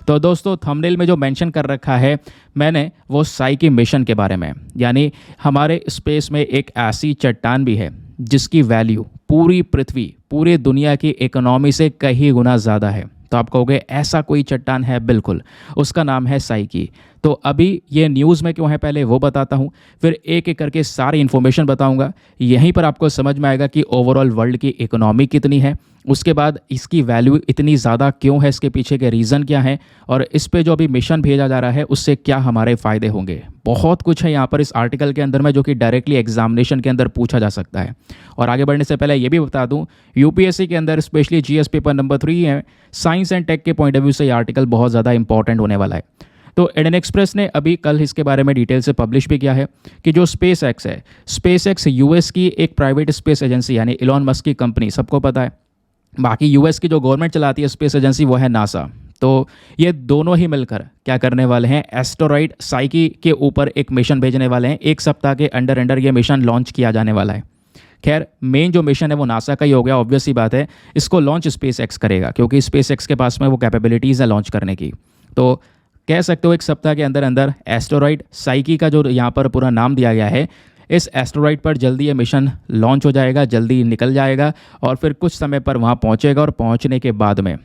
तो दोस्तों थंबनेल में जो मेंशन कर रखा है मैंने वो साइकी मिशन के बारे में, यानी हमारे स्पेस में एक ऐसी चट्टान भी है जिसकी वैल्यू पूरी पृथ्वी पूरी दुनिया की इकोनॉमी से कई गुना ज़्यादा है। तो आप कहोगे ऐसा कोई चट्टान है, बिल्कुल, उसका नाम है साइकी। तो अभी ये न्यूज़ में क्यों है पहले वो बताता हूँ, फिर एक एक करके सारी इन्फॉर्मेशन बताऊँगा। यहीं पर आपको समझ में आएगा कि ओवरऑल वर्ल्ड की इकोनॉमी कितनी है, उसके बाद इसकी वैल्यू इतनी ज़्यादा क्यों है, इसके पीछे के रीज़न क्या है, और इस पे जो अभी मिशन भेजा जा रहा है उससे क्या हमारे फ़ायदे होंगे। बहुत कुछ है यहाँ पर इस आर्टिकल के अंदर में जो कि डायरेक्टली एग्जामिनेशन के अंदर पूछा जा सकता है। और आगे बढ़ने से पहले ये भी बता दूँ, यूपीएससी के अंदर स्पेशली जीएस पेपर नंबर 3 है, साइंस एंड टेक के पॉइंट ऑफ व्यू से ये आर्टिकल बहुत ज़्यादा इंपॉर्टेंट होने वाला है। तो इंडियन एक्सप्रेस ने अभी कल इसके बारे में डिटेल से पब्लिश भी किया है कि जो स्पेस एक्स है, स्पेस एक्स यूएस की एक प्राइवेट स्पेस एजेंसी यानी इलॉन मस्क की कंपनी, सबको पता है। बाकी यूएस की जो गवर्नमेंट चलाती है स्पेस एजेंसी वो है नासा। तो ये दोनों ही मिलकर क्या करने वाले हैं, एस्टेरॉइड साइकी के ऊपर एक मिशन भेजने वाले हैं। एक सप्ताह के अंडर अंडर ये मिशन लॉन्च किया जाने वाला है। खैर मेन जो मिशन है वो नासा का ही हो गया, ऑब्वियस सी बात है। इसको लॉन्च स्पेस एक्स करेगा क्योंकि स्पेस एक्स के पास में वो कैपेबिलिटीज़ है लॉन्च करने की। तो कह सकते हो एक सप्ताह के अंदर अंदर एस्टेरॉइड साइकी का जो यहाँ पर पूरा नाम दिया गया है, इस एस्टेरॉइड पर जल्दी ये मिशन लॉन्च हो जाएगा, जल्दी निकल जाएगा और फिर कुछ समय पर वहाँ पहुँचेगा। और पहुँचने के बाद में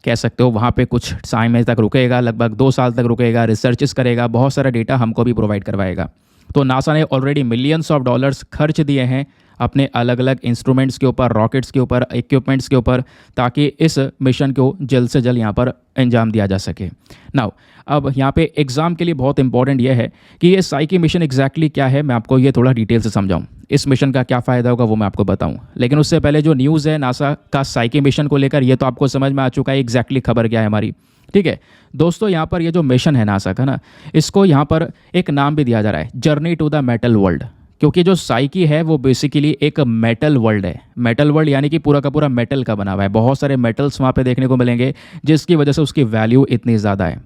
कह सकते हो वहाँ पे कुछ समय तक रुकेगा, लगभग 2 साल तक रुकेगा, रिसर्चेस करेगा, बहुत सारा डेटा हमको भी प्रोवाइड करवाएगा। तो नासा ने ऑलरेडी मिलियंस ऑफ डॉलर्स खर्च दिए हैं अपने अलग अलग इंस्ट्रूमेंट्स के ऊपर, रॉकेट्स के ऊपर, इक्विपमेंट्स के ऊपर, ताकि इस मिशन को जल्द से जल्द यहाँ पर अंजाम दिया जा सके। नाउ अब यहाँ पे एग्ज़ाम के लिए बहुत इंपॉर्टेंट ये है कि ये साइकी मिशन एग्जैक्टली क्या है, मैं आपको ये थोड़ा डिटेल से समझाऊँ। इस मिशन का क्या फ़ायदा होगा वो मैं आपको बताऊँ, लेकिन उससे पहले जो न्यूज़ है नासा का साइकी मिशन को लेकर, ये तो आपको समझ में आ चुका है एग्जैक्टली खबर क्या है हमारी। ठीक है दोस्तों, यहाँ पर ये जो मिशन है नासा का ना, इसको यहाँ पर एक नाम भी दिया जा रहा है, journey to the mental world. क्योंकि जो साइकी है वो बेसिकली एक मेटल वर्ल्ड है। मेटल वर्ल्ड यानी कि पूरा का पूरा मेटल का बना हुआ है, बहुत सारे मेटल्स वहाँ पे देखने को मिलेंगे जिसकी वजह से उसकी वैल्यू इतनी ज़्यादा है।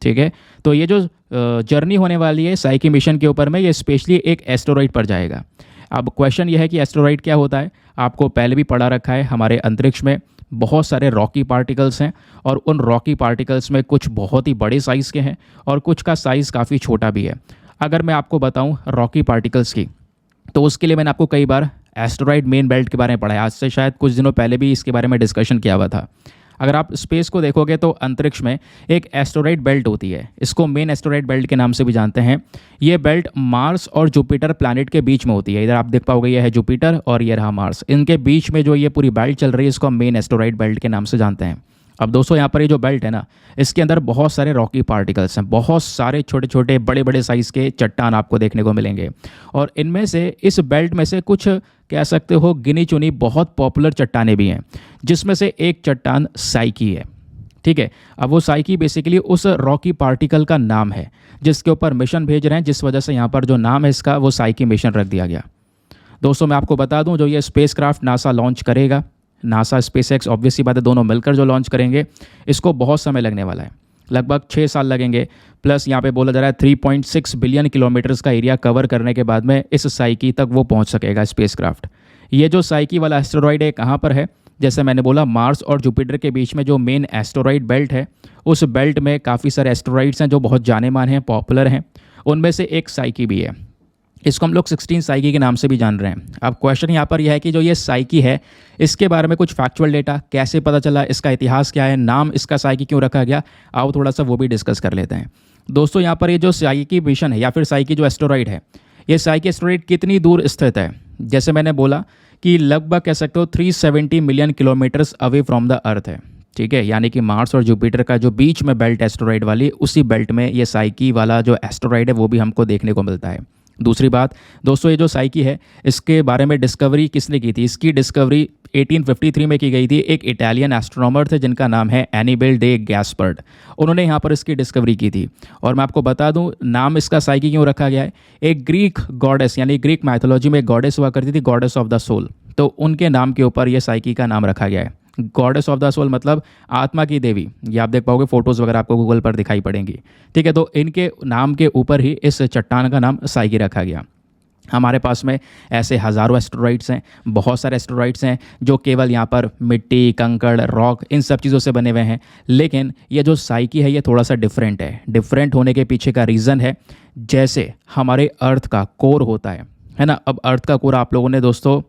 ठीक है, तो ये जो जर्नी होने वाली है साइकी मिशन के ऊपर में, ये स्पेशली एक एस्टेरॉइड पर जाएगा। अब क्वेश्चन ये है कि एस्टेरॉइड क्या होता है, आपको पहले भी पढ़ा रखा है, हमारे अंतरिक्ष में बहुत सारे रॉकी पार्टिकल्स हैं और उन रॉकी पार्टिकल्स में कुछ बहुत ही बड़े साइज़ के हैं और कुछ का साइज़ काफ़ी छोटा भी है। अगर मैं आपको बताऊं रॉकी पार्टिकल्स की, तो उसके लिए मैंने आपको कई बार एस्टेरॉइड मेन बेल्ट के बारे में पढ़ा है, आज से शायद कुछ दिनों पहले भी इसके बारे में डिस्कशन किया हुआ था। अगर आप स्पेस को देखोगे तो अंतरिक्ष में एक एस्टेरॉइड बेल्ट होती है, इसको मेन एस्टेरॉइड बेल्ट के नाम से भी जानते हैं। ये बेल्ट मार्स और जुपिटर प्लैनेट के बीच में होती है। इधर आप देख पाओगे ये है जुपिटर और ये रहा मार्स, इनके बीच में जो ये पूरी बेल्ट चल रही है इसको हम मेन एस्टेरॉइड बेल्ट के नाम से जानते हैं। अब दोस्तों यहाँ पर ये जो बेल्ट है ना, इसके अंदर बहुत सारे रॉकी पार्टिकल्स हैं, बहुत सारे छोटे छोटे बड़े बड़े साइज़ के चट्टान आपको देखने को मिलेंगे। और इनमें से इस बेल्ट में से कुछ कह सकते हो गिनी चुनी बहुत पॉपुलर चट्टानें भी हैं, जिसमें से एक चट्टान साइकी है। ठीक है, अब वो साइकी बेसिकली उस रॉकी पार्टिकल का नाम है जिसके ऊपर मिशन भेज रहे हैं, जिस वजह से यहाँ पर जो नाम है इसका वो साइकी मिशन रख दिया गया। दोस्तों मैं आपको बता दूँ, जो ये स्पेसक्राफ्ट नासा लॉन्च करेगा, नासा स्पेस एक्स, ऑब्वियसली बात है दोनों मिलकर जो लॉन्च करेंगे, इसको बहुत समय लगने वाला है, लगभग 6 साल लगेंगे। प्लस यहाँ पे बोला जा रहा है 3.6 बिलियन किलोमीटर्स का एरिया कवर करने के बाद में इस साइकी तक वो पहुँच सकेगा स्पेसक्राफ्ट। ये जो साइकी वाला एस्टेरॉइड है कहाँ पर है, जैसे मैंने बोला मार्स और जुपिटर के बीच में जो मेन एस्टेरॉइड बेल्ट है, उस बेल्ट में काफ़ी सारे एस्टेरॉइड्स हैं जो बहुत जाने माने हैं, पॉपुलर हैं। उनमें से एक साइकी भी है, इसको हम लोग 16 साइकी के नाम से भी जान रहे हैं। अब क्वेश्चन यहाँ पर यह है कि जो ये साइकी है इसके बारे में कुछ फैक्चुअल डेटा कैसे पता चला, इसका इतिहास क्या है, नाम इसका साइकी क्यों रखा गया, आओ थोड़ा सा वो भी डिस्कस कर लेते हैं। दोस्तों यहाँ पर ये जो साइकी मिशन है या फिर साइकी जो एस्टेरॉइड है, ये साइकी एस्टेरॉइड कितनी दूर स्थित है, जैसे मैंने बोला कि लगभग कह सकते हो 370 million kilometres away from the earth है। ठीक है, यानी कि मार्स और जुपिटर का जो बीच में बेल्ट एस्टेरॉइड वाली, उसी बेल्ट में ये साइकी वाला जो एस्टेरॉइड है वो भी हमको देखने को मिलता है। दूसरी बात दोस्तों, ये जो साइकी है इसके बारे में डिस्कवरी किसने की थी, इसकी डिस्कवरी 1853 में की गई थी। एक इटालियन एस्ट्रोनॉमर थे जिनका नाम है एनिबेल डे गैस्पर्ड, उन्होंने यहाँ पर इसकी डिस्कवरी की थी। और मैं आपको बता दूँ नाम इसका साइकी क्यों रखा गया है, एक ग्रीक गॉडेस यानी ग्रीक मैथोलॉजी में एक गॉडेस हुआ करती थी, गॉडेस ऑफ द सोल, तो उनके नाम के ऊपर यह साइकी का नाम रखा गया है। गॉडेस ऑफ द सोल मतलब आत्मा की देवी, ये आप देख पाओगे फोटोज़ वगैरह आपको गूगल पर दिखाई पड़ेंगी। ठीक है, तो इनके नाम के ऊपर ही इस चट्टान का नाम साइकी रखा गया। हमारे पास में ऐसे हज़ारों एस्टेरॉइड्स हैं, बहुत सारे एस्टेरॉइड्स हैं जो केवल यहाँ पर मिट्टी, कंकड़, रॉक, इन सब चीज़ों से बने हुए हैं। लेकिन ये जो साइकी है ये थोड़ा सा डिफरेंट है। डिफरेंट होने के पीछे का रीज़न है, जैसे हमारे अर्थ का कोर होता है ना। अब अर्थ का कोर आप लोगों ने दोस्तों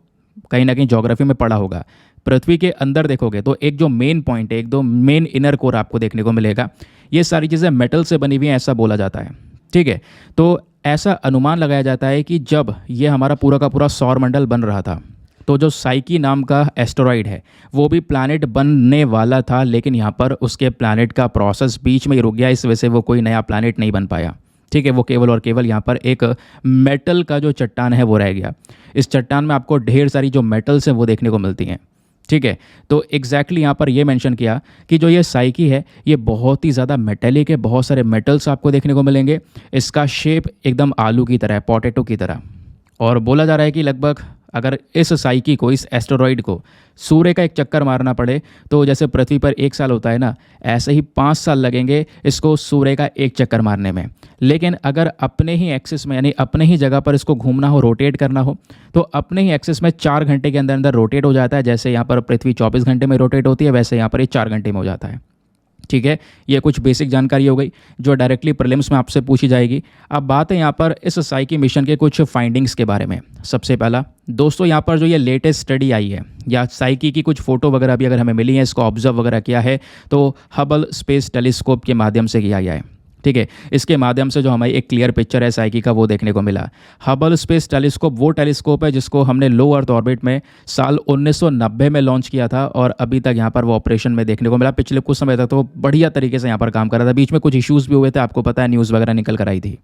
कहीं ना कहीं ज्योग्राफी में पढ़ा होगा। पृथ्वी के अंदर देखोगे तो एक जो मेन पॉइंट है, एक दो मेन इनर कोर आपको देखने को मिलेगा। ये सारी चीज़ें मेटल से बनी हुई हैं ऐसा बोला जाता है, ठीक है। तो ऐसा अनुमान लगाया जाता है कि जब ये हमारा पूरा का पूरा सौरमंडल बन रहा था, तो जो साइकी नाम का एस्टेरॉइड है वो भी प्लैनेट बनने वाला था, लेकिन यहाँ पर उसके प्लैनेट का प्रोसेस बीच में ही रुक गया। इस वजह से वो कोई नया प्लैनेट नहीं बन पाया, ठीक है। वो केवल और केवल यहाँ पर एक मेटल का जो चट्टान है वो रह गया। इस चट्टान में आपको ढेर सारी जो मेटल्स हैं वो देखने को मिलती हैं, ठीक है। तो एग्जैक्टली यहाँ पर ये मेंशन किया कि जो ये साइकी है ये बहुत ही ज़्यादा मेटेलिक है, बहुत सारे मेटल्स आपको देखने को मिलेंगे। इसका शेप एकदम आलू की तरह है, पोटैटो की तरह। और बोला जा रहा है कि लगभग अगर इस साइकी को, इस एस्टेरॉइड को सूर्य का एक चक्कर मारना पड़े तो जैसे पृथ्वी पर एक साल होता है ना, ऐसे ही 5 साल लगेंगे इसको सूर्य का एक चक्कर मारने में। लेकिन अगर अपने ही एक्सिस में, यानी अपने ही जगह पर इसको घूमना हो, रोटेट करना हो, तो अपने ही एक्सिस में 4 घंटे के अंदर अंदर रोटेट हो जाता है। जैसे यहाँ पर पृथ्वी 24 घंटे में रोटेट होती है, वैसे यहाँ पर ये 4 घंटे में हो जाता है, ठीक है। ये कुछ बेसिक जानकारी हो गई जो डायरेक्टली प्रीलिम्स में आपसे पूछी जाएगी। अब बात है यहाँ पर इस साइकी मिशन के कुछ फाइंडिंग्स के बारे में। सबसे पहला दोस्तों, यहाँ पर जो ये लेटेस्ट स्टडी आई है या साइकी की कुछ फ़ोटो वगैरह भी अगर हमें मिली है, इसको ऑब्जर्व वगैरह किया है तो हबल स्पेस टेलीस्कोप के माध्यम से किया गया है, ठीक है। इसके माध्यम से जो हमारी एक क्लियर पिक्चर है साइकी का वो देखने को मिला। हबल स्पेस टेलीस्कोप वो टेलीस्कोप है जिसको हमने लो अर्थ ऑर्बिट में साल 1990 में लॉन्च किया था और अभी तक यहाँ पर वो ऑपरेशन में देखने को मिला। पिछले कुछ समय तक तो बढ़िया तरीके से यहाँ पर काम कर रहा था। बीच में कुछ इश्यूज़ भी हुए थे, आपको पता है, न्यूज़ वगैरह निकल कर आई थी।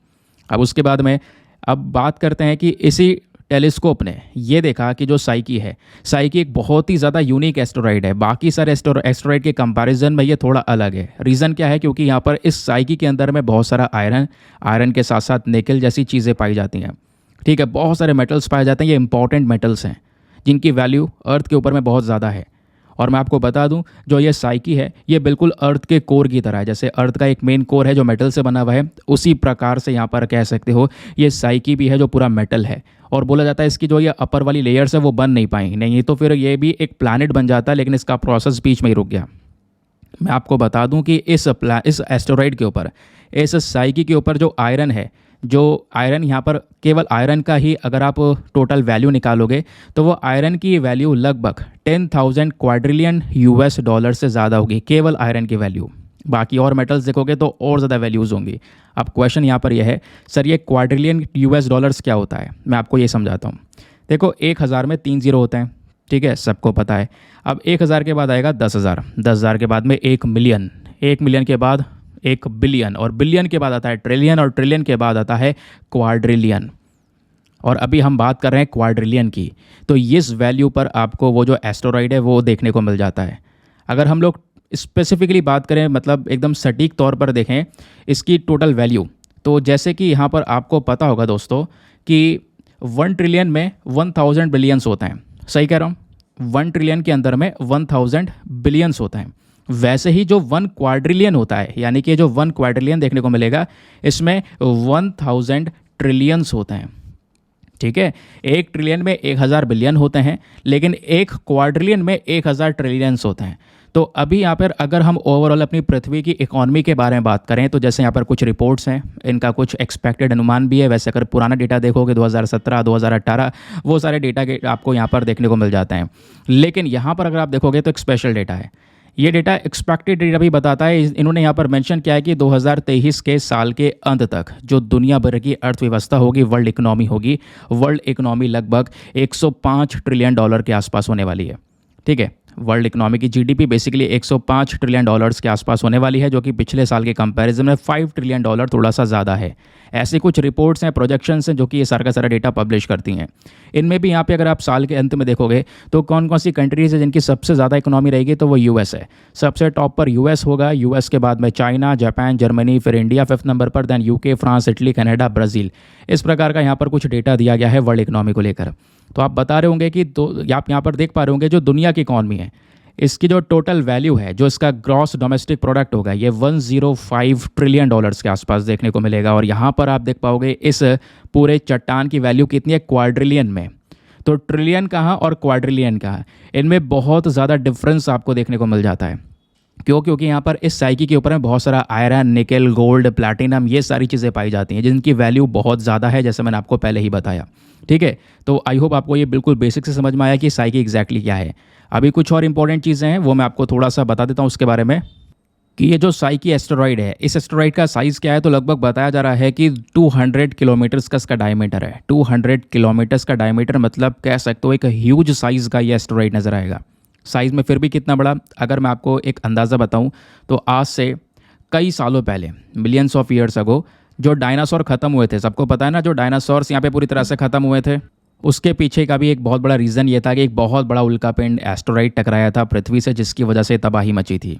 अब उसके बाद में अब बात करते हैं कि इसी टेलीस्कोप ने ये देखा कि जो साइकी है, साइकी एक बहुत ही ज़्यादा यूनिक एस्टेरॉइड है। बाकी सारे एस्टेरॉइड के कंपैरिजन में ये थोड़ा अलग है। रीज़न क्या है? क्योंकि यहाँ पर इस साइकी के अंदर में बहुत सारा आयरन के साथ साथ निकल जैसी चीज़ें पाई जाती हैं, ठीक है। बहुत सारे मेटल्स पाए जाते हैं। ये इंपॉर्टेंट मेटल्स हैं जिनकी वैल्यू अर्थ के ऊपर में बहुत ज़्यादा है। और मैं आपको बता दूं, जो ये साइकी है ये बिल्कुल अर्थ के कोर की तरह है। जैसे अर्थ का एक मेन कोर है जो मेटल से बना हुआ है, उसी प्रकार से यहाँ पर कह सकते हो ये साइकी भी है जो पूरा मेटल है। और बोला जाता है इसकी जो ये अपर वाली लेयर्स है वो बन नहीं पाई, नहीं तो फिर ये भी एक प्लैनेट बन जाता, लेकिन इसका प्रोसेस बीच में ही रुक गया। मैं आपको बता दूं कि इस एस्टेरॉइड के ऊपर, इस साइकी के ऊपर जो आयरन है, जो आयरन यहाँ पर केवल आयरन का ही अगर आप टोटल वैल्यू निकालोगे तो वो आयरन की वैल्यू लगभग 10,000 क्वाड्रिलियन यूएस डॉलर से ज़्यादा होगी, केवल आयरन की वैल्यू। बाकी और मेटल्स देखोगे तो और ज़्यादा वैल्यूज़ होंगी। अब क्वेश्चन यहाँ पर यह है, सर ये क्वाड्रिलियन यूएस डॉलर्स क्या होता है? मैं आपको ये समझाता हूँ। देखो 1000 में 3 जीरो होते हैं, ठीक है, सबको पता है। अब 1000 के बाद आएगा 10,000, 10,000 के बाद में 1 मिलियन, 1 मिलियन के बाद 1 बिलियन, और बिलियन के बाद आता है ट्रिलियन, और ट्रिलियन के बाद आता है क्वाड्रिलियन। और अभी हम बात कर रहे हैं क्वाड्रिलियन की। तो इस वैल्यू पर आपको वो जो एस्टेरॉइड है वो देखने को मिल जाता है। अगर हम लोग स्पेसिफिकली बात करें, मतलब एकदम सटीक तौर पर देखें इसकी टोटल वैल्यू, तो जैसे कि यहाँ पर आपको पता होगा दोस्तों कि 1 ट्रिलियन में 1000 बिलियंस होते हैं। सही कह रहा हूँ? 1 ट्रिलियन के अंदर में 1000 बिलियंस होते हैं। वैसे ही जो 1 क्वाड्रिलियन होता है, यानी कि जो 1 क्वाड्रिलियन देखने को मिलेगा इसमें 1000 ट्रिलियंस होते हैं, ठीक है। 1 ट्रिलियन में 1000 बिलियन होते हैं, लेकिन 1 क्वाड्रिलियन में 1000 ट्रिलियंस होते हैं। तो अभी यहाँ पर अगर हम ओवरऑल अपनी पृथ्वी की इकॉनमी के बारे में बात करें तो जैसे यहाँ पर कुछ रिपोर्ट्स हैं, इनका कुछ एक्सपेक्टेड अनुमान भी है। वैसे अगर पुराना डेटा देखोगे 2017, 2018, वो सारे डेटा के आपको यहाँ पर देखने को मिल जाते हैं। लेकिन यहाँ पर अगर आप देखोगे तो एक स्पेशल डेटा है। ये डेटा एक्सपेक्टेड डेटा भी बताता है। इन्होंने यहाँ पर मेंशन किया है कि 2023 के साल के अंत तक जो दुनिया भर की अर्थव्यवस्था होगी, वर्ल्ड इकोनॉमी होगी, वर्ल्ड इकोनॉमी लगभग 105 ट्रिलियन डॉलर के आसपास होने वाली है, ठीक है। वर्ल्ड इकोनॉमी की जीडीपी बेसिकली 105 ट्रिलियन डॉलर्स के आसपास होने वाली है, जो कि पिछले साल के कंपैरिजन में 5 ट्रिलियन डॉलर थोड़ा सा ज़्यादा है। ऐसे कुछ रिपोर्ट्स हैं, प्रोजेक्शंस हैं, जो कि ये सारा का सारा डेटा पब्लिश करती हैं। इनमें भी यहाँ पे अगर आप साल के अंत में देखोगे तो कौन कौन सी कंट्रीज़ है जिनकी सबसे ज़्यादा इकोनॉमी रहेगी, तो वो यूएस है। सबसे टॉप पर यूएस होगा, यूएस के बाद में चाइना, जापान, जर्मनी, फिर इंडिया 5th नंबर पर, then UK, France, Italy, Canada, Brazil. इस प्रकार का यहाँ पर कुछ डेटा दिया गया है वर्ल्ड इकोनॉमी को लेकर। तो आप बता रहे होंगे कि आप यहाँ पर देख पा रहे होंगे जो दुनिया की इकॉनमी है इसकी जो टोटल वैल्यू है, जो इसका ग्रॉस डोमेस्टिक प्रोडक्ट होगा, ये 105 ट्रिलियन डॉलर्स के आसपास देखने को मिलेगा। और यहाँ पर आप देख पाओगे इस पूरे चट्टान की वैल्यू कितनी है, क्वाड्रिलियन में। तो ट्रिलियन कहाँ और क्वाड्रिलियन कहाँ, इनमें बहुत ज़्यादा डिफरेंस आपको देखने को मिल जाता है। क्यों? क्योंकि यहाँ पर इस साइकी के ऊपर में बहुत सारा आयरन, निकल, गोल्ड, प्लैटिनम, ये सारी चीज़ें पाई जाती हैं जिनकी वैल्यू बहुत ज़्यादा है, जैसे मैंने आपको पहले ही बताया। ठीक है, तो आई होप आपको ये बिल्कुल बेसिक से समझ में आया कि साइकी एग्जैक्टली क्या है। अभी कुछ और इंपॉर्टेंट चीज़ें हैं, वो मैं आपको थोड़ा सा बता देता हूँ उसके बारे में, कि ये जो साइकी एस्टेरॉयड है, इस एस्टेरॉयड का साइज़ क्या है। तो लगभग बताया जा रहा है कि 200 किलोमीटर्स का इसका डायमीटर है। 200 किलोमीटर्स का डायमीटर, मतलब कह सकते हो एक ह्यूज साइज़ का ये एस्टेरॉयड नज़र आएगा। साइज़ में फिर भी कितना बड़ा, अगर मैं आपको एक अंदाज़ा बताऊं तो आज से कई सालों पहले, मिलियंस ऑफ ईयर्स अगो, जो डायनासोर ख़त्म हुए थे, सबको पता है ना, जो डायनासोर्स यहाँ पे पूरी तरह से ख़त्म हुए थे, उसके पीछे का भी एक बहुत बड़ा रीज़न ये था कि एक बहुत बड़ा उल्कापिंड एस्टेरॉयड टकराया था पृथ्वी से, जिसकी वजह से तबाही मची थी।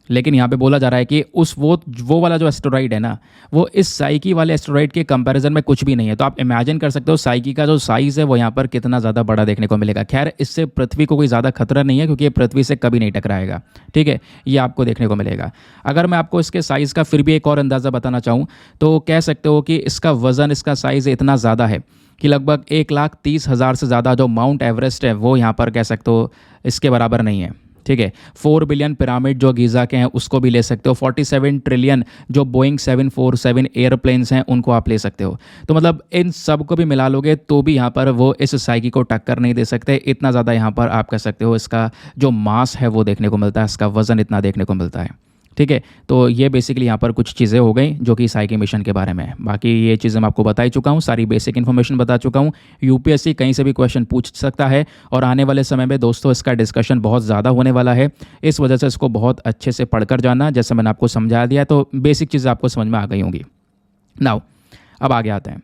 लेकिन यहाँ पे बोला जा रहा है कि उस वो वाला जो एस्टेरॉयड है ना, वो इस साइकी वाले एस्टेरॉयड के कंपैरिजन में कुछ भी नहीं है। तो आप इमेजिन कर सकते हो साइकी का जो साइज़ है वो यहाँ पर कितना ज़्यादा बड़ा देखने को मिलेगा। खैर, इससे पृथ्वी को कोई ज़्यादा खतरा नहीं है, क्योंकि ये पृथ्वी से कभी नहीं टकराएगा। ठीक है, ये आपको देखने को मिलेगा। अगर मैं आपको इसके साइज़ का फिर भी एक और अंदाज़ा बताना चाहूँ तो कह सकते हो कि इसका वज़न, इसका साइज़ इतना ज़्यादा है कि लगभग 1,30,000 से ज़्यादा जो माउंट एवरेस्ट है वो यहाँ पर कह सकते हो इसके बराबर नहीं है। ठीक है, 4 बिलियन पिरामिड जो गीज़ा के हैं उसको भी ले सकते हो। 47 ट्रिलियन जो बोइंग 747 एयरप्लेन्स हैं उनको आप ले सकते हो। तो मतलब इन सब को भी मिला लोगे तो भी यहाँ पर वो इस साइकी को टक्कर नहीं दे सकते। इतना ज़्यादा यहाँ पर आप कह सकते हो इसका जो मास है वो देखने को मिलता है, इसका वज़न इतना देखने को मिलता है। ठीक है, तो ये बेसिकली यहाँ पर कुछ चीज़ें हो गई जो कि साइकी मिशन के बारे में है। बाकी ये चीज़ें मैं आपको बता ही चुका हूँ, सारी बेसिक इन्फॉर्मेशन बता चुका हूँ। यूपीएससी कहीं से भी क्वेश्चन पूछ सकता है, और आने वाले समय में दोस्तों इसका डिस्कशन बहुत ज़्यादा होने वाला है। इस वजह से इसको बहुत अच्छे से पढ़कर जाना, जैसे मैंने आपको समझा दिया, तो बेसिक चीज़ें आपको समझ में आ गई होंगी। नाउ अब आगे आते हैं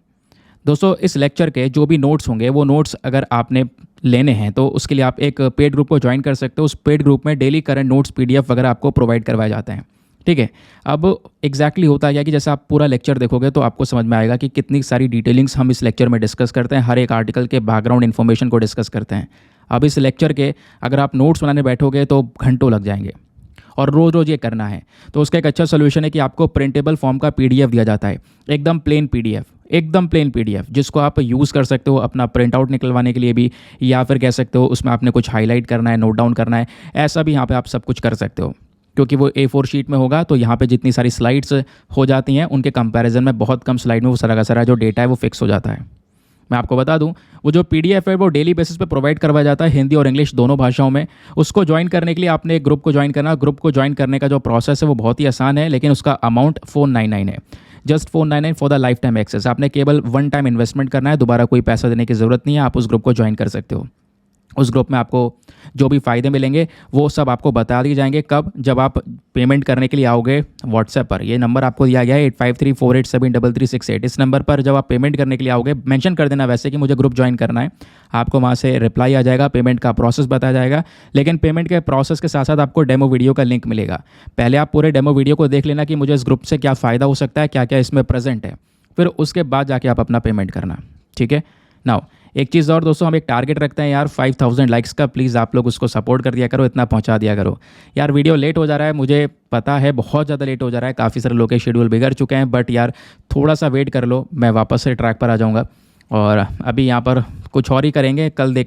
दोस्तों, इस लेक्चर के जो भी नोट्स होंगे वो नोट्स अगर आपने लेने हैं तो उसके लिए आप एक पेड ग्रुप को ज्वाइन कर सकते हो। उस पेड ग्रुप में डेली करंट नोट्स, पीडीएफ वगैरह आपको प्रोवाइड करवाए जाते हैं। ठीक है, अब एग्जैक्टली होता है कि जैसे आप पूरा लेक्चर देखोगे तो आपको समझ में आएगा कि कितनी सारी डिटेलिंग्स हम इस लेक्चर में डिस्कस करते हैं, हर एक आर्टिकल के बैकग्राउंड इन्फॉर्मेशन को डिस्कस करते हैं। अब इस लेक्चर के अगर आप नोट्स बनाने बैठोगे तो घंटों लग जाएंगे, और रोज़ रोज़ ये करना है। तो उसका एक अच्छा सोल्यूशन है कि आपको प्रिंटेबल फॉर्म का पीडीएफ दिया जाता है, एकदम प्लेन पीडीएफ, एकदम प्लेन पीडीएफ, जिसको आप यूज़ कर सकते हो अपना प्रिंट आउट निकलवाने के लिए भी, या फिर कह सकते हो उसमें आपने कुछ हाईलाइट करना है, नोट डाउन करना है, ऐसा भी यहाँ पे आप सब कुछ कर सकते हो। क्योंकि वो A4 शीट में होगा तो यहाँ पे जितनी सारी स्लाइड्स हो जाती हैं उनके कंपैरिजन में बहुत कम स्लाइड में वो सारा का सारा जो डेटा है वो फिक्स हो जाता है। मैं आपको बता दूं, वो जो पीडीएफ है वो डेली बेसिस पे प्रोवाइड करवाया जाता है, हिंदी और इंग्लिश दोनों भाषाओं में। उसको ज्वाइन करने के लिए आपने एक ग्रुप को ज्वाइन करना। ग्रुप को ज्वाइन करने का जो प्रोसेस है वो बहुत ही आसान है, लेकिन उसका अमाउंट 499 है, just 499 for the lifetime access. आपने केवल 1 टाइम इन्वेस्टमेंट करना है, दोबारा कोई पैसा देने की ज़रूरत नहीं है। आप उस ग्रुप को ज्वाइन कर सकते हो। उस ग्रुप में आपको जो भी फ़ायदे मिलेंगे वो सब आपको बता दिए जाएंगे। कब? जब आप पेमेंट करने के लिए आओगे व्हाट्सएप पर, ये नंबर आपको दिया गया है 8534873368। इस नंबर पर जब आप पेमेंट करने के लिए आओगे, मेंशन कर देना वैसे कि मुझे ग्रुप ज्वाइन करना है। आपको वहाँ से रिप्लाई आ जाएगा, पेमेंट का प्रोसेस बताया जाएगा। लेकिन पेमेंट के प्रोसेस के साथ साथ आपको डेमो वीडियो का लिंक मिलेगा। पहले आप पूरे डेमो वीडियो को देख लेना कि मुझे इस ग्रुप से क्या फ़ायदा हो सकता है, क्या क्या इसमें प्रेजेंट है, फिर उसके बाद जाके आप अपना पेमेंट करना। ठीक है। नाउ एक चीज़ और दोस्तों, हम एक टारगेट रखते हैं यार 5000 लाइक्स का। प्लीज़ आप लोग उसको सपोर्ट कर दिया करो, इतना पहुंचा दिया करो यार। वीडियो लेट हो जा रहा है, मुझे पता है बहुत ज़्यादा लेट हो जा रहा है, काफ़ी सारे लोग के शेड्यूल बिगड़ चुके हैं, बट यार थोड़ा सा वेट कर लो, मैं वापस से ट्रैक पर आ जाऊँगा। और अभी यहाँ पर कुछ और ही करेंगे, कल देख